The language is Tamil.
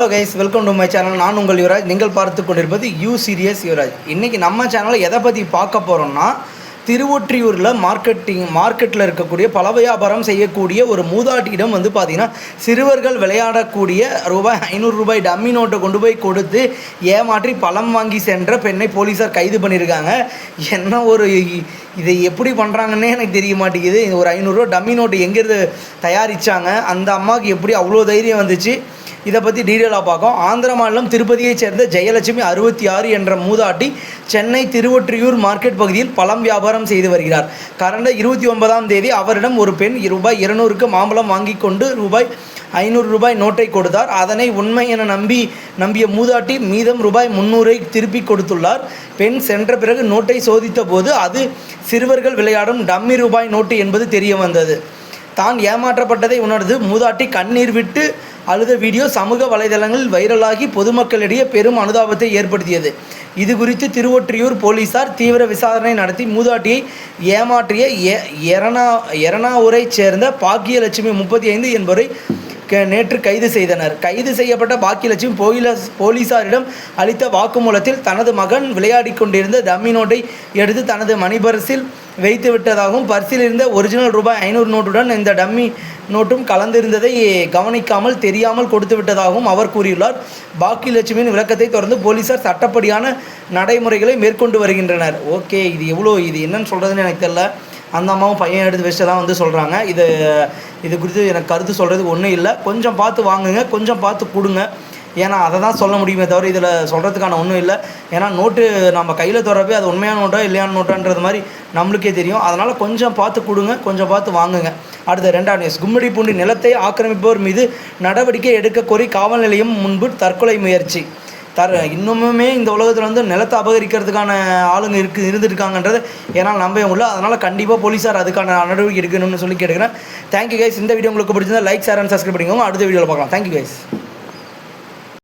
Hello guys, welcome to my channel. நான் உங்கள் யுவராஜ். நீங்கள் பார்த்து கொண்டிருப்பது யூ சீரியஸ் யுவராஜ். இன்றைக்கி நம்ம சேனலில் எதை பற்றி பார்க்க போகிறோம்னா, திருவொற்றியூரில் மார்க்கெட்டில் இருக்கக்கூடிய பல வியாபாரம் செய்யக்கூடிய ஒரு மூதாட்டியிடம் பார்த்திங்கன்னா சிறுவர்கள் விளையாடக்கூடிய ரூபாய் டம்மி நோட்டை கொண்டு போய் கொடுத்து ஏமாற்றி பழம் வாங்கி சென்ற பெண்ணை போலீஸார் கைது பண்ணியிருக்காங்க. என்ன ஒரு இதை எப்படி பண்ணுறாங்கன்னே எனக்கு தெரிய மாட்டேங்குது. ஒரு 500 டம்மி நோட்டு எங்கேருந்து தயாரித்தாங்க, அந்த அம்மாவுக்கு எப்படி அவ்வளோ தைரியம் வந்துச்சு, இதை பற்றி டீட்டெயிலாக பார்க்கும். ஆந்திர மாநிலம் திருப்பதியைச் சேர்ந்த ஜெயலட்சுமி 66 என்ற மூதாட்டி சென்னை திருவொற்றியூர் மார்க்கெட் பகுதியில் பழம் வியாபாரம் செய்து வருகிறார். கடந்த 29ஆம் தேதி அவரிடம் ஒரு பெண் ரூபாய் 200க்கு மாம்பழம் வாங்கி கொண்டு ரூபாய் 500 நோட்டை கொடுத்தார். அதனை உண்மை என நம்பிய மூதாட்டி மீதம் ரூபாய் 300 திருப்பி கொடுத்துள்ளார். பெண் சென்ற பிறகு நோட்டை சோதித்த போது அது சிறுவர்கள் விளையாடும் டம்மி ரூபாய் நோட்டு என்பது தெரிய வந்தது. தான் ஏமாற்றப்பட்டதை உணர்ந்து மூதாட்டி கண்ணீர் விட்டு அழுத வீடியோ சமூக வலைதளங்களில் வைரலாகி பொதுமக்களிடையே பெரும் அனுதாபத்தை ஏற்படுத்தியது. இது குறித்து திருவொற்றியூர் போலீசார் தீவிர விசாரணை நடத்தி மூதாட்டியை ஏமாற்றிய எரணாவூரைச் சேர்ந்த பாக்கியலட்சுமி 35 என்பவரை நேற்று கைது செய்தனர். கைது செய்யப்பட்ட பாக்கியலட்சுமி போலீசாரிடம் அளித்த வாக்குமூலத்தில் தனது மகன் விளையாடி கொண்டிருந்த டம்மி நோட்டை எடுத்து தனது மணிபர்ஸில் வைத்து விட்டதாகவும், பர்சில் இருந்த ஒரிஜினல் ரூபாய் 500 நோட்டுடன் இந்த டம்மி நோட்டும் கலந்திருந்ததை கவனிக்காமல் தெரியாமல் கொடுத்து விட்டதாகவும் அவர் கூறியுள்ளார். பாக்கியலட்சுமியின் விளக்கத்தை தொடர்ந்து போலீசார் சட்டப்படியான நடைமுறைகளை மேற்கொண்டு வருகின்றனர். ஓகே, இது என்னன்னு சொல்கிறதுன்னு எனக்கு தெரியல. அந்த அம்மாவும் பையன் எடுத்து வச்சு தான் சொல்கிறாங்க. இது குறித்து எனக்கு கருத்து சொல்கிறதுக்கு ஒன்றும் இல்லை. கொஞ்சம் பார்த்து வாங்குங்க, கொஞ்சம் பார்த்து கொடுங்க. ஏன்னா அதை தான் சொல்ல முடியுமே தவிர இதில் சொல்கிறதுக்கான ஒன்றும் இல்லை. ஏன்னா நோட்டு நம்ம கையில் தொடரப்போ அது உண்மையான நோட்டா இல்லையான நோட்டான்றது மாதிரி நம்மளுக்கே தெரியும். அதனால் கொஞ்சம் பார்த்து கொடுங்க, கொஞ்சம் பார்த்து வாங்குங்க. அடுத்த 2ஆம் நியூஸ். கும்மிடிப்பூண்டி நிலத்தை ஆக்கிரமிப்போர் மீது நடவடிக்கை எடுக்க கோரி காவல் நிலையம் முன்பு தற்கொலை முயற்சி. இன்னுமே இந்த உலகத்தில் நிலத்தை அபகரிக்கிறதுக்கான ஆளுங்க இருந்துருக்காங்கன்றது என்னால் நம்பவே முடியல. அதனால் கண்டிப்பாக போலீஸார் அதுக்கான நடவடிக்கை எடுக்கணும்னு சொல்லி கேட்டுக்கிறேன். Thank you guys. இந்த வீடியோ உங்களுக்கு பிடிச்சிருந்தா லைக், ஷேர் அண்ட் சப்ஸ்கிரைப் பண்ணிக்கோங்க. அடுத்த வீடியோவில் பார்க்கலாம். Thank you guys.